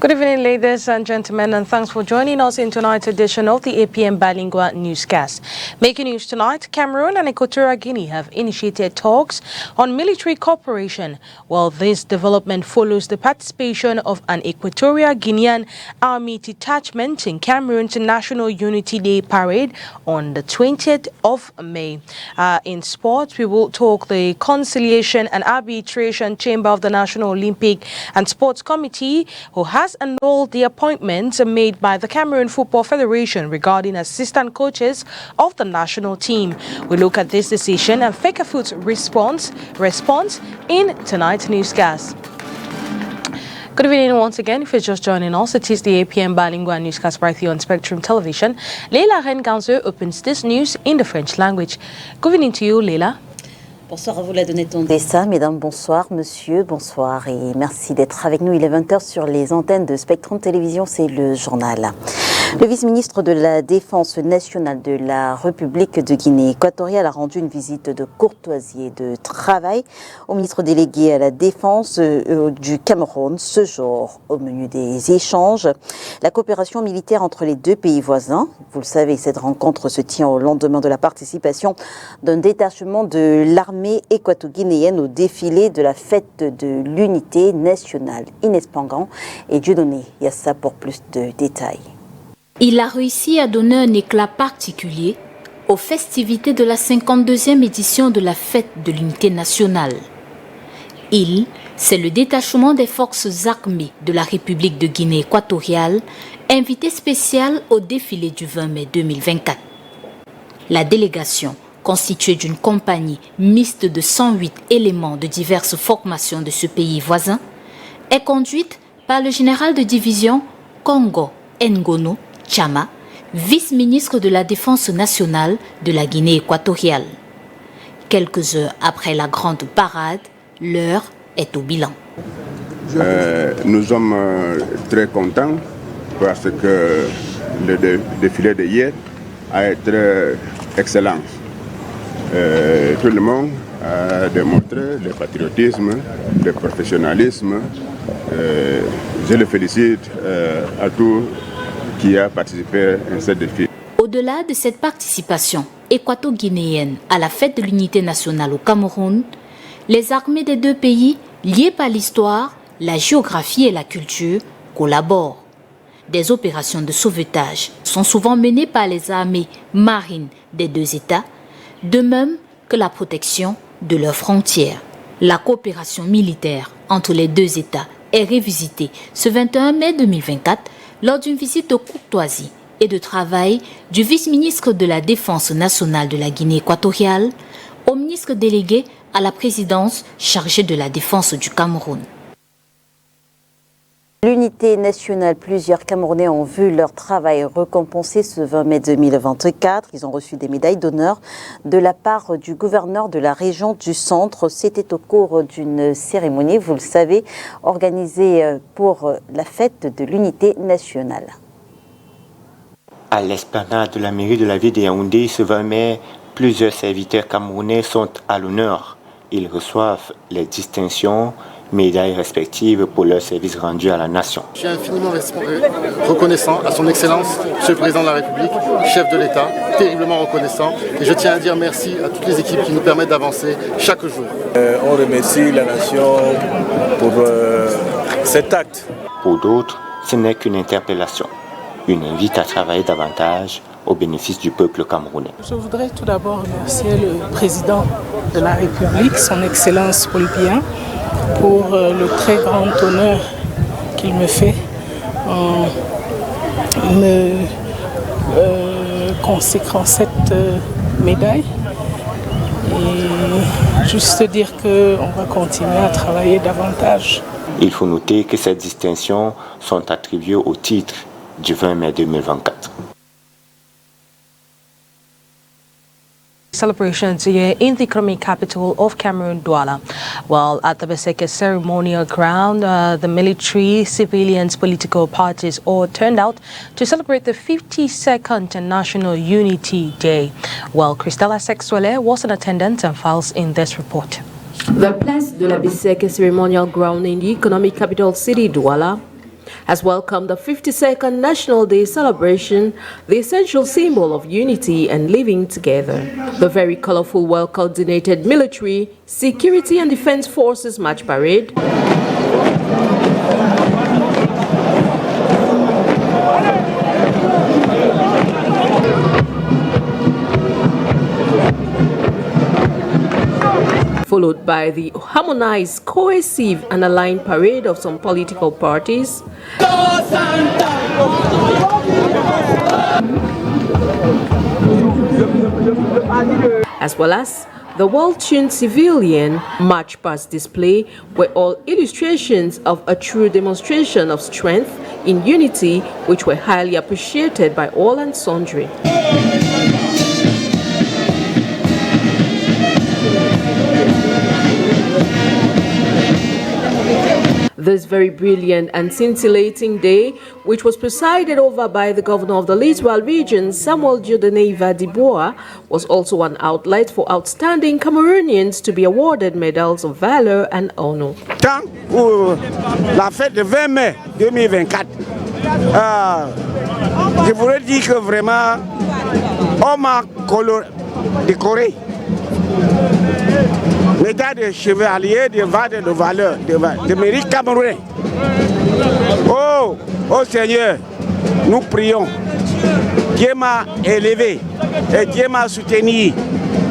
Good evening, ladies and gentlemen, and thanks for joining us in tonight's edition of the APM Bilingue newscast. Making news tonight, Cameroon and Equatorial Guinea have initiated talks on military cooperation. Well, this development follows the participation of an Equatorial Guinean Army detachment in Cameroon's National Unity Day parade on the 20th of May. In sports, we will talk the Conciliation and Arbitration Chamber of the National Olympic and Sports Committee, who has annulled the appointments made by the Cameroon Football Federation regarding assistant coaches of the national team. We look at this decision and Fecafoot's response in tonight's newscast. Good evening once again. If you're just joining us, it is the APM Bilingue newscast right here on Spectrum Television. Leila Renganzo opens this news in the French language. Good evening to you, Leila. Bonsoir à vous, la donnée ton dessin. Mesdames, bonsoir. Monsieur, bonsoir. Et merci d'être avec nous. Il est 20h sur les antennes de Spectrum Télévision. C'est le journal. Le vice-ministre de la Défense nationale de la République de Guinée équatoriale a rendu une visite de courtoisie et de travail au ministre délégué à la Défense du Cameroun ce jour. Au menu des échanges, la coopération militaire entre les deux pays voisins. Vous le savez, cette rencontre se tient au lendemain de la participation d'un détachement de l'armée équato-guinéenne au défilé de la fête de l'unité nationale. Inès Pangan et Dieudonné Yassa pour plus de détails. Il a réussi à donner un éclat particulier aux festivités de la 52e édition de la Fête de l'Unité nationale. C'est le détachement des forces armées de la République de Guinée équatoriale, invité spécial au défilé du 20 mai 2024. La délégation, constituée d'une compagnie mixte de 108 éléments de diverses formations de ce pays voisin, est conduite par le général de division Congo Ngono Chama, vice-ministre de la Défense nationale de la Guinée équatoriale. Quelques heures après la grande parade, l'heure est au bilan. Nous sommes très contents parce que le défilé de hier a été excellent. Tout le monde a démontré le patriotisme, le professionnalisme. Je le félicite à tous qui a participé à ce défi. Au-delà de cette participation équato-guinéenne à la fête de l'unité nationale au Cameroun, les armées des deux pays, liées par l'histoire, la géographie et la culture, collaborent. Des opérations de sauvetage sont souvent menées par les armées marines des deux États, de même que la protection de leurs frontières. La coopération militaire entre les deux États est revisitée ce 21 mai 2024 lors d'une visite de courtoisie et de travail du vice-ministre de la Défense nationale de la Guinée équatoriale au ministre délégué à la présidence chargé de la défense du Cameroun. L'unité nationale, plusieurs Camerounais ont vu leur travail récompensé ce 20 mai 2024. Ils ont reçu des médailles d'honneur de la part du gouverneur de la région du Centre. C'était au cours d'une cérémonie, vous le savez, organisée pour la fête de l'unité nationale. À l'esplanade de la mairie de la ville de Yaoundé, ce 20 mai, plusieurs serviteurs camerounais sont à l'honneur. Ils reçoivent les distinctions, médailles respectives pour leur service rendu à la nation. Je suis infiniment reconnaissant à son Excellence, Monsieur le Président de la République, chef de l'État, terriblement reconnaissant. Et je tiens à dire merci à toutes les équipes qui nous permettent d'avancer chaque jour. On remercie la nation pour cet acte. Pour d'autres, ce n'est qu'une interpellation, une invite à travailler davantage au bénéfice du peuple camerounais. Je voudrais tout d'abord remercier le Président de la République, son Excellence Paul Biya, pour le très grand honneur qu'il me fait en me consécrant cette médaille. Et juste dire qu'on va continuer à travailler davantage. Il faut noter que ces distinctions sont attribuées au titre du 20 mai 2024. Celebrations here in the economic capital of Cameroon, Douala. Well, at the Beseke ceremonial ground, the military, civilians, political parties all turned out to celebrate the 52nd National Unity Day. Well, Christella Sexuele was in attendance and files in this report. The place de la Beseke ceremonial ground in the economic capital city, Douala, has welcomed the 52nd National Day celebration, the essential symbol of unity and living together. The very colorful, well-coordinated military, security and defense forces march parade followed by the harmonized, cohesive and aligned parade of some political parties, as well as the well-tuned civilian march past display were all illustrations of a true demonstration of strength in unity, which were highly appreciated by all and sundry. This very brilliant and scintillating day, which was presided over by the governor of the Littoral region, Samuel Dieudonné Dibois, was also an outlet for outstanding Cameroonians to be awarded medals of valor and honor. Tant pour la fête de 20 mai 2024, je voudrais dire que vraiment, on m'a décoré. Médaille de chevalier de valeur, de mérite camerounais. Oh Seigneur, nous prions. Dieu m'a élevé et Dieu m'a soutenu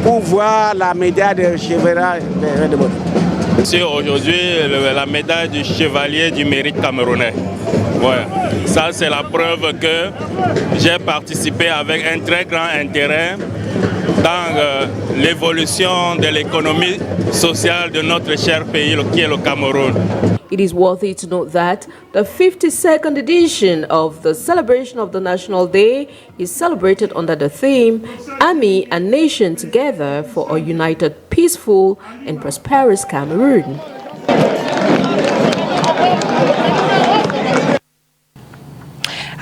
pour voir la médaille de chevalier de valeur. C'est aujourd'hui la médaille du chevalier du mérite camerounais. Ouais. Ça, c'est la preuve que j'ai participé avec un très grand intérêt dans l'évolution de l'économie sociale de notre cher pays qui est le Cameroun. It is worthy to note that the 52nd edition of the celebration of the National Day is celebrated under the theme Army and Nation Together for a United, Peaceful and Prosperous Cameroon.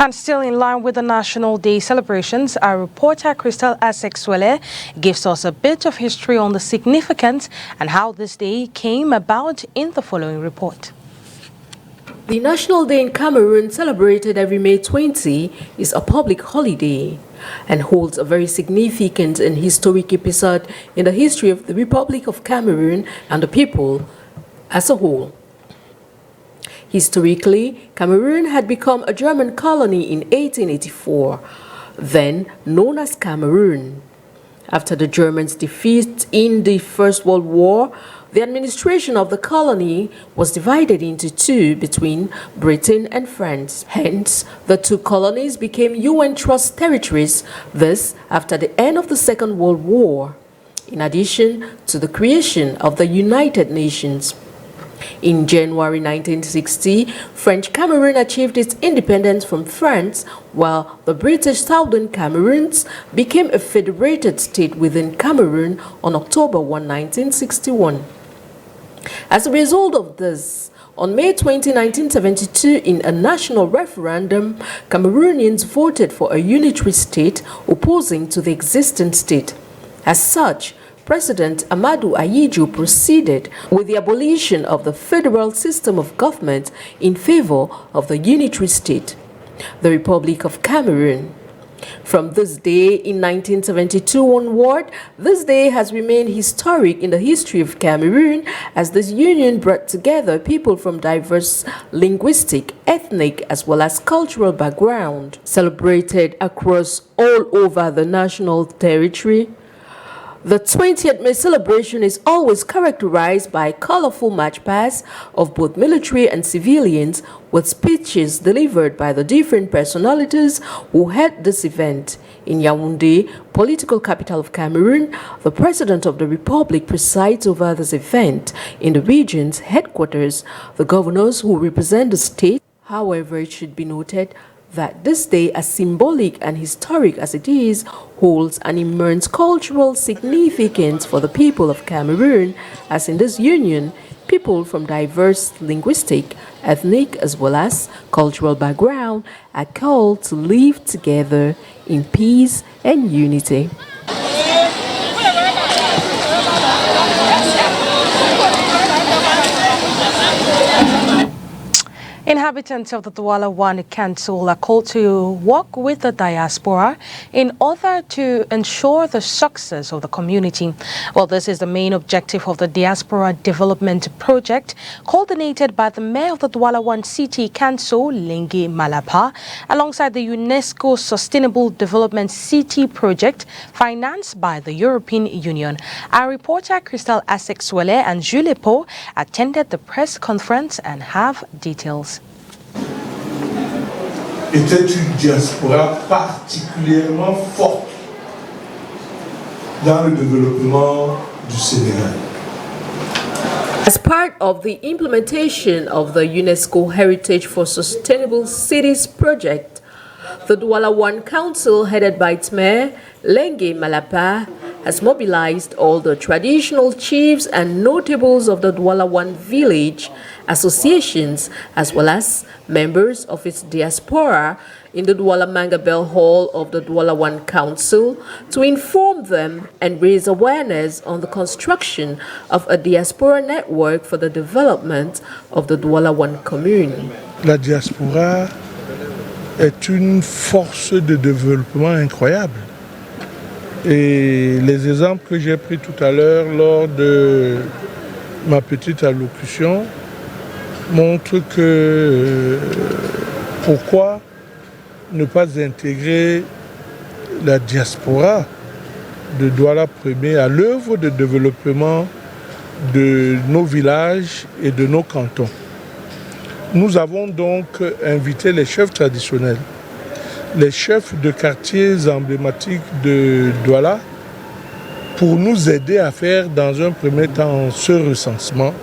And still in line with the National Day celebrations, our reporter Crystal Asexwele gives us a bit of history on the significance and how this day came about in the following report. The National Day in Cameroon, celebrated every May 20, is a public holiday and holds a very significant and historic episode in the history of the Republic of Cameroon and the people as a whole. Historically, Cameroon had become a German colony in 1884, then known as Cameroon. After the Germans' defeat in the First World War, the administration of the colony was divided into two between Britain and France. Hence, the two colonies became UN Trust territories, this after the end of the Second World War, in addition to the creation of the United Nations. In January 1960, French Cameroon achieved its independence from France, while the British Southern Cameroons became a federated state within Cameroon on October 1, 1961. As a result of this, on May 20, 1972, in a national referendum, Cameroonians voted for a unitary state opposing to the existing state. As such, President Amadou Ahidjo proceeded with the abolition of the federal system of government in favor of the unitary state, the Republic of Cameroon. From this day in 1972 onward, this day has remained historic in the history of Cameroon, as this union brought together people from diverse linguistic, ethnic, as well as cultural background. Celebrated across all over the national territory, the 20th May celebration is always characterized by colorful march pasts of both military and civilians, with speeches delivered by the different personalities who held this event. In Yaoundé, political capital of Cameroon, the President of the Republic presides over this event. In the region's headquarters, the governors who represent the state. However, it should be noted that this day, as symbolic and historic as it is, holds an immense cultural significance for the people of Cameroon, as in this union, people from diverse linguistic, ethnic, as well as cultural background are called to live together in peace and unity. Inhabitants of the Douala One Council are called to work with the diaspora in order to ensure the success of the community. Well, this is the main objective of the Diaspora Development Project, coordinated by the Mayor of the Douala One City Council, Bilingue Malapa, alongside the UNESCO Sustainable Development City Project, financed by the European Union. Our reporter Crystal Asek-Swele and Jules Po attended the press conference and have details. Était une diaspora particulièrement forte dans le développement du Sénégal. As part of the implementation of the UNESCO Heritage for Sustainable Cities project, the Douala One Council, headed by its mayor, Bilingue Malapa, has mobilized all the traditional chiefs and notables of the Douala One village, associations, as well as members of its diaspora in the Douala Mangabel Hall of the Douala One Council to inform them and raise awareness on the construction of a diaspora network for the development of the Douala One commune. La diaspora est une force de développement incroyable. Et les exemples que j'ai pris tout à l'heure lors de ma petite allocution montrent que pourquoi ne pas intégrer la diaspora de Douala Premier à l'œuvre de développement de nos villages et de nos cantons. Nous avons donc invité les chefs traditionnels, les chefs de quartiers emblématiques de Douala pour nous aider à faire dans un premier temps ce recensement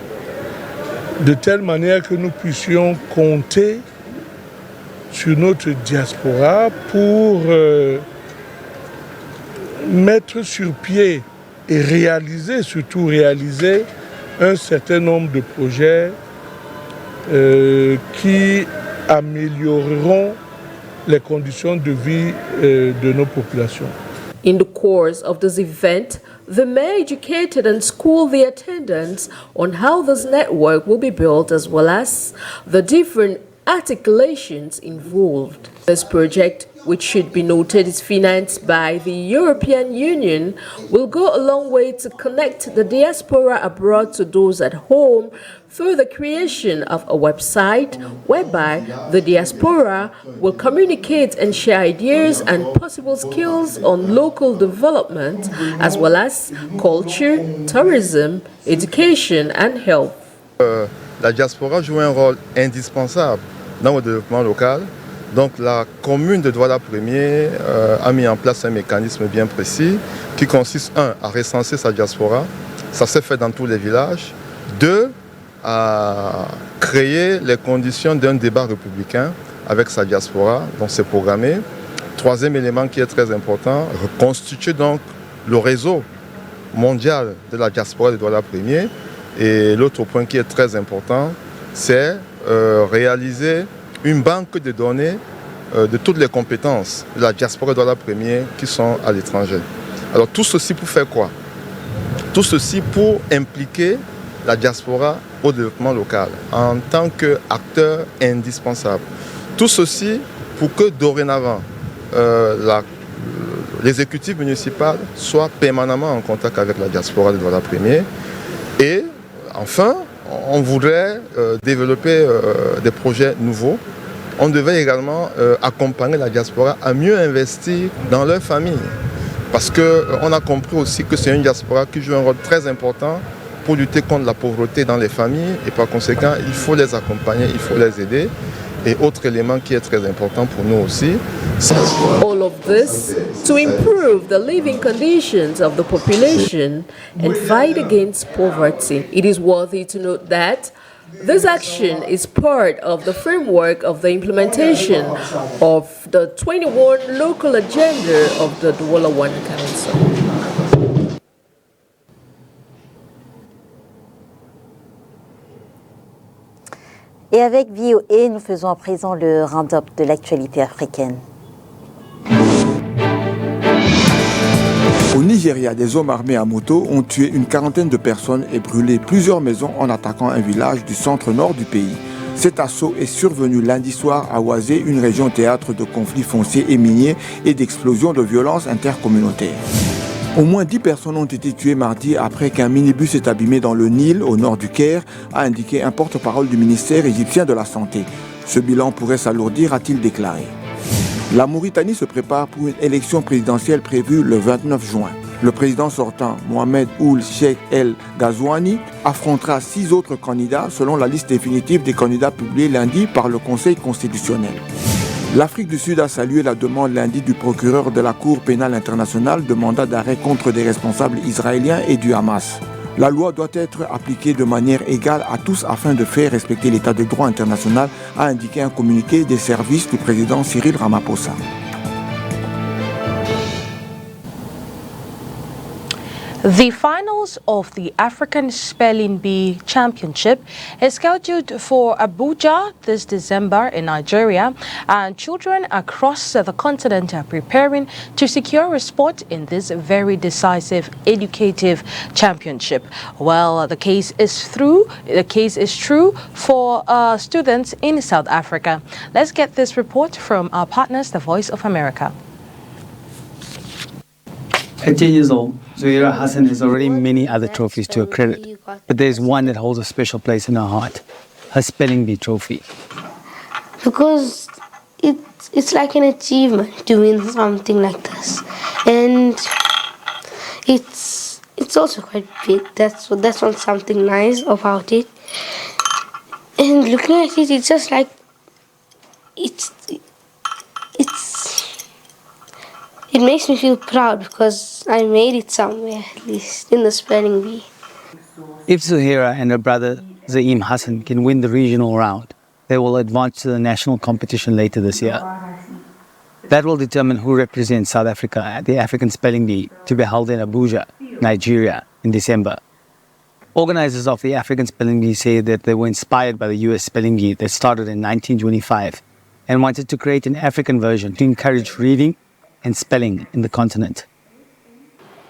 de telle manière que nous puissions compter sur notre diaspora pour mettre sur pied et surtout réaliser un certain nombre de projets qui amélioreront les conditions de vie de nos populations. In the course of this event, the mayor educated and schooled the attendants on how this network will be built, as well as the different articulations involved. This project, which should be noted is financed by the European Union, will go a long way to connect the diaspora abroad to those at home through the creation of a website whereby the diaspora will communicate and share ideas and possible skills on local development, as well as culture, tourism, education and health. La diaspora joue un rôle indispensable dans le développement local. Donc la commune de Douala Premier a mis en place un mécanisme bien précis qui consiste, 1, à recenser sa diaspora, ça s'est fait dans tous les villages, 2, à créer les conditions d'un débat républicain avec sa diaspora, donc c'est programmé. 3e élément qui est très important, reconstituer donc le réseau mondial de la diaspora de Douala Premier. Et l'autre point qui est très important, c'est réaliser une banque de données de toutes les compétences de la diaspora de Douala Premier qui sont à l'étranger. Alors tout ceci pour faire quoi? Tout ceci pour impliquer la diaspora au développement local en tant qu'acteur indispensable. Tout ceci pour que dorénavant l'exécutif municipal soit permanemment en contact avec la diaspora de Douala Premier. Et enfin, on voudrait développer des projets nouveaux. On devait également accompagner la diaspora à mieux investir dans leur famille. Parce qu'on a compris aussi que c'est une diaspora qui joue un rôle très important pour lutter contre la pauvreté dans les familles. Et par conséquent, il faut les accompagner, il faut les aider. Et autre élément qui est très important pour nous aussi. All of this to improve the living conditions of the population and fight against poverty. It is worthy to note that this action is part of the framework of the implementation of the 21 local agenda of the Douala One Council. Et avec VOA, nous faisons à présent le round-up de l'actualité africaine. Au Nigeria, des hommes armés à moto ont tué une quarantaine de personnes et brûlé plusieurs maisons en attaquant un village du centre-nord du pays. Cet assaut est survenu lundi soir à Oisé, une région théâtre de conflits fonciers et miniers et d'explosions de violences intercommunautaires. Au moins 10 personnes ont été tuées mardi après qu'un minibus s'est abîmé dans le Nil, au nord du Caire, a indiqué un porte-parole du ministère égyptien de la Santé. Ce bilan pourrait s'alourdir, a-t-il déclaré. La Mauritanie se prépare pour une élection présidentielle prévue le 29 juin. Le président sortant, Mohamed Ould Cheikh El Ghazouani, affrontera 6 autres candidats selon la liste définitive des candidats publiée lundi par le Conseil constitutionnel. L'Afrique du Sud a salué la demande lundi du procureur de la Cour pénale internationale de mandat d'arrêt contre des responsables israéliens et du Hamas. La loi doit être appliquée de manière égale à tous afin de faire respecter l'état de droit international, a indiqué un communiqué des services du président Cyril Ramaphosa. The finals of the African Spelling Bee Championship is scheduled for Abuja this December in Nigeria, and children across the continent are preparing to secure a spot in this very decisive educative championship. Well, the case is true for students in South Africa. Let's get this report from our partners, The Voice of America. At 10 years old, Zuhaira Hassan has already many other trophies to her credit, but there's one that holds a special place in her heart, her Spelling Bee trophy. Because it's like an achievement to win something like this, and it's also quite big. That's not something nice about it. And looking at it, it's just like it makes me feel proud because I made it somewhere, at least in the spelling bee. If Zuhaira and her brother Zaim Hassan can win the regional round, they will advance to the national competition later this year. That will determine who represents South Africa at the African Spelling Bee to be held in Abuja, Nigeria, in December. Organizers of the African Spelling Bee say that they were inspired by the US Spelling Bee that started in 1925 and wanted to create an African version to encourage reading and spelling in the continent.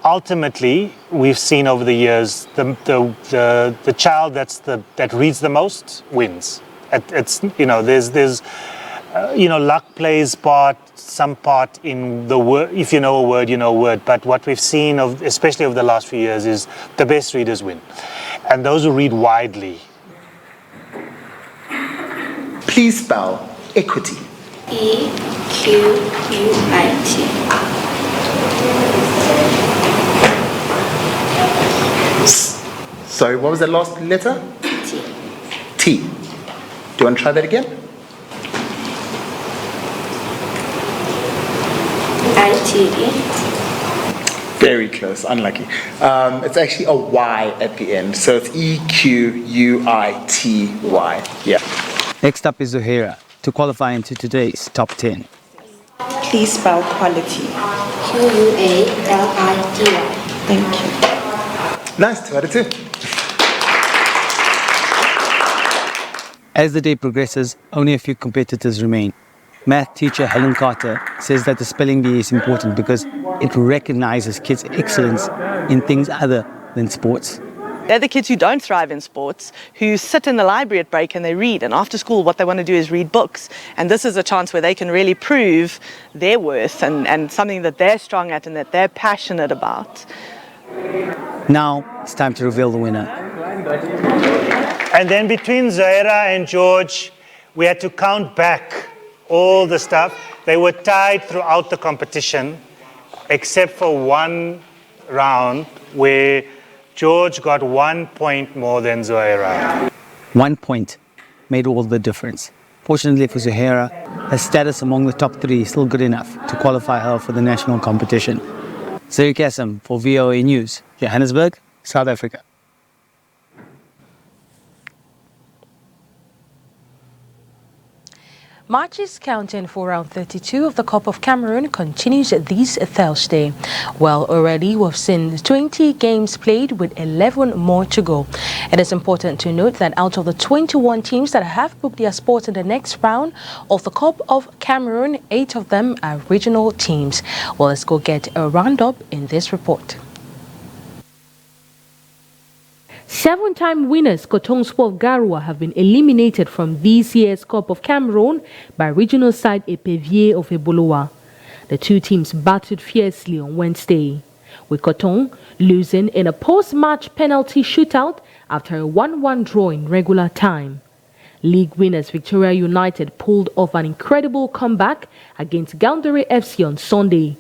Ultimately, we've seen over the years the child that reads the most wins. It's there's luck plays some part in the word. If you know a word, you know a word. But what we've seen especially over the last few years, is the best readers win, and those who read widely. Please spell equity. EQUIT. Sorry, what was the last letter? T. T. Do you want to try that again? ITE. Very close, unlucky. It's actually a Y at the end, so it's EQUITY. Yeah. Next up is Zuhaira to qualify into today's top 10. Please spell quality. QUALITY. Thank you. Nice, 2 out of 2. As the day progresses, only a few competitors remain. Math teacher Helen Carter says that the spelling bee is important because it recognizes kids' excellence in things other than sports. They're the kids who don't thrive in sports, who sit in the library at break and they read, and after school what they want to do is read books. And this is a chance where they can really prove their worth and something that they're strong at and that they're passionate about. Now it's time to reveal the winner. And then between Zuhaira and George, we had to count back all the stuff. They were tied throughout the competition, except for one round where George got 1 point more than Zuhaira. 1 point made all the difference. Fortunately for Zuhaira, her status among the top 3 is still good enough to qualify her for the national competition. Zair Kassem for VOA News, Johannesburg, South Africa. Matches counting for round 32 of the Cup of Cameroon continues this Thursday. Well, already we've seen 20 games played with 11 more to go. It is important to note that out of the 21 teams that have booked their spot in the next round of the Cup of Cameroon, 8 of them are regional teams. Well, let's go get a roundup in this report. Seven-time winners Cotton Sport Garoua have been eliminated from this year's Cup of Cameroon by regional side Epevier of Eboloa. The two teams battled fiercely on Wednesday, with Cotton losing in a post-match penalty shootout after a 1-1 draw in regular time. League winners Victoria United pulled off an incredible comeback against Gaundere FC on Sunday.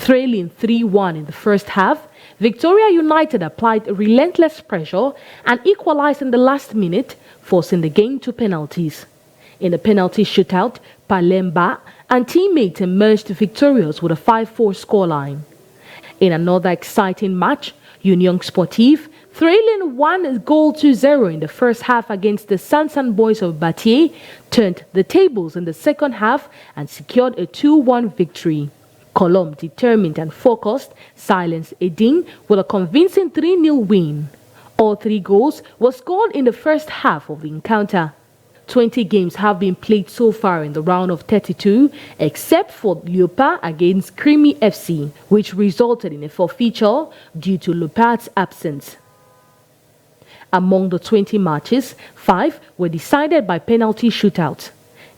Trailing 3-1 in the first half, Victoria United applied relentless pressure and equalized in the last minute, forcing the game to penalties. In the penalty shootout, Palemba and teammates emerged victorious with a 5-4 scoreline. In another exciting match, Union Sportive, trailing 1-0 in the first half against the Sansan Boys of Batier, turned the tables in the second half and secured a 2-1 victory. Colombe, determined and focused, silenced Edin with a convincing 3-0 win. All 3 goals were scored in the first half of the encounter. 20 games have been played so far in the round of 32, except for Leopard against Creamy FC, which resulted in a forfeiture due to Leopard's absence. Among the 20 matches, 5 were decided by penalty shootouts.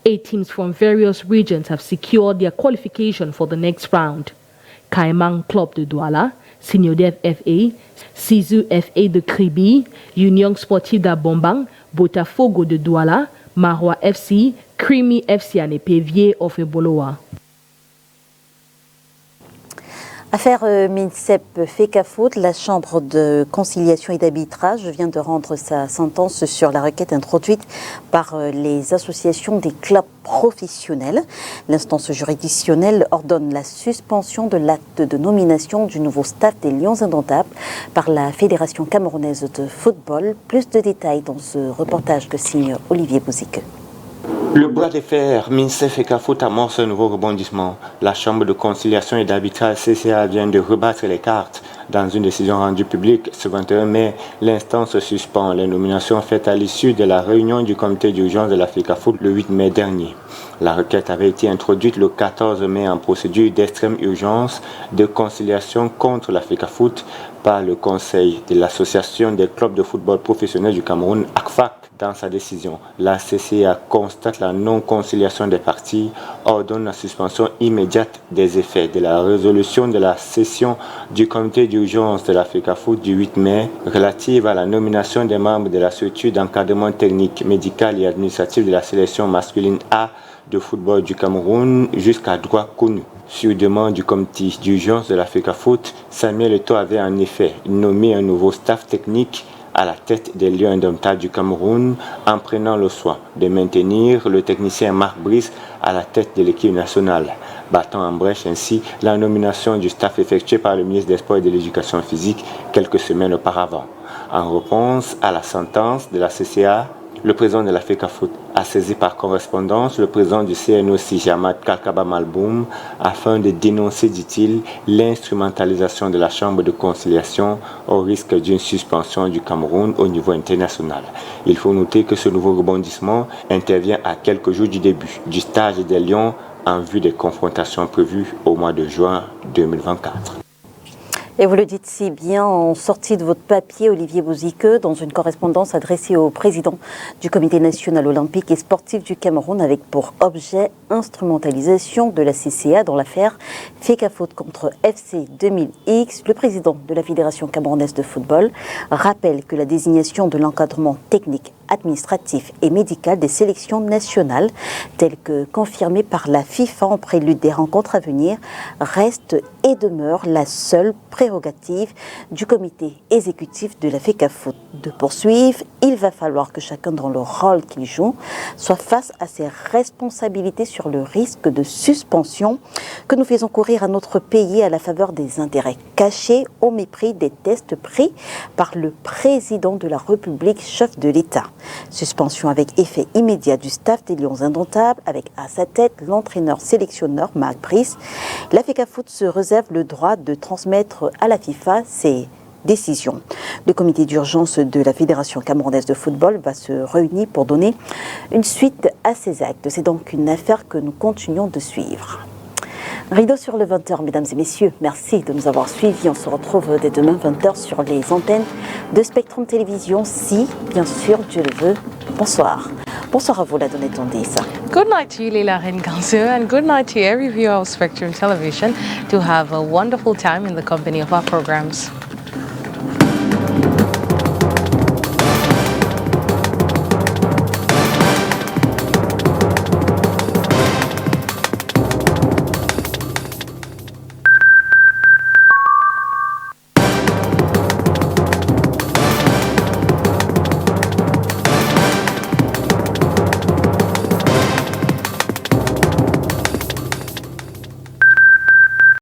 8 teams from various regions have secured their qualification for the next round. Caïman Club de Douala, Signodev FA, Sizu FA de Kribi, Union Sportive d'Abombang, Botafogo de Douala, Marois FC, Creamy FC et Pévier of Eboloa. Affaire MINCEP FECAFOOT, la Chambre de conciliation et d'arbitrage vient de rendre sa sentence sur la requête introduite par les associations des clubs professionnels. L'instance juridictionnelle ordonne la suspension de l'acte de nomination du nouveau staff des Lions Indomptables par la Fédération camerounaise de football. Plus de détails dans ce reportage que signe Olivier Bouzique. Le bras de fer MINCEP et FECAFOOT amorce un nouveau rebondissement. La Chambre de conciliation et d'arbitrage CCA vient de rebattre les cartes. Dans une décision rendue publique ce 21 mai, l'instance suspend les nominations faites à l'issue de la réunion du comité d'urgence de la FECAFOOT le 8 mai dernier. La requête avait été introduite le 14 mai en procédure d'extrême urgence de conciliation contre la FECAFOOT par le Conseil de l'Association des clubs de football professionnels du Cameroun, ACFAC. Dans sa décision, la CCA constate la non-conciliation des parties, ordonne la suspension immédiate des effets de la résolution de la session du comité d'urgence de la FECAFOOT du 8 mai relative à la nomination des membres de la structure d'encadrement technique, médical et administratif de la sélection masculine A de football du Cameroun jusqu'à droit connu. Sur demande du comité d'urgence de la FECAFOOT, Samuel Eto'o avait en effet nommé un nouveau staff technique à la tête des Lions Indomptables du Cameroun en prenant le soin de maintenir le technicien Marc Brice à la tête de l'équipe nationale, battant en brèche ainsi la nomination du staff effectuée par le ministre des Sports et de l'Éducation physique quelques semaines auparavant. En réponse à la sentence de la CCA, le président de la FECAFOOT a saisi par correspondance le président du CNOC, Jamad Kakaba Malboum, afin de dénoncer, dit-il, l'instrumentalisation de la Chambre de conciliation au risque d'une suspension du Cameroun au niveau international. Il faut noter que ce nouveau rebondissement intervient à quelques jours du début du stage des Lions en vue des confrontations prévues au mois de juin 2024. Et vous le dites si bien en sortie de votre papier, Olivier Bouzique, dans une correspondance adressée au président du Comité national olympique et sportif du Cameroun avec pour objet instrumentalisation de la CCA dans l'affaire FECAFOOT contre FC 2000X. Le président de la Fédération camerounaise de football rappelle que la désignation de l'encadrement technique, administratif et médical des sélections nationales, telle que confirmée par la FIFA en prélude des rencontres à venir, reste et demeure la seule prérogative du comité exécutif de la FECAFOOT. De poursuivre, il va falloir que chacun dans le rôle qu'il joue soit face à ses responsabilités sur le risque de suspension que nous faisons courir à notre pays à la faveur des intérêts cachés au mépris des tests pris par le président de la République, chef de l'État. Suspension avec effet immédiat du staff des Lions Indomptables avec à sa tête l'entraîneur-sélectionneur Marc Brice. La FECAFOOT se réserve le droit de transmettre à la FIFA ses décisions. Le comité d'urgence de la Fédération camerounaise de football va se réunir pour donner une suite à ces actes. C'est donc une affaire que nous continuons de suivre. Rideau sur le 20h, mesdames et messieurs. Merci de nous avoir suivis. On se retrouve dès demain 20h sur les antennes de Spectrum Télévision, si, bien sûr, Dieu le veut. Bonsoir. Bonsoir à vous, la Donnette Ondessa. Good night to you, Leila Renganzo, and good night to every viewer of Spectrum Television. To have a wonderful time in the company of our programs.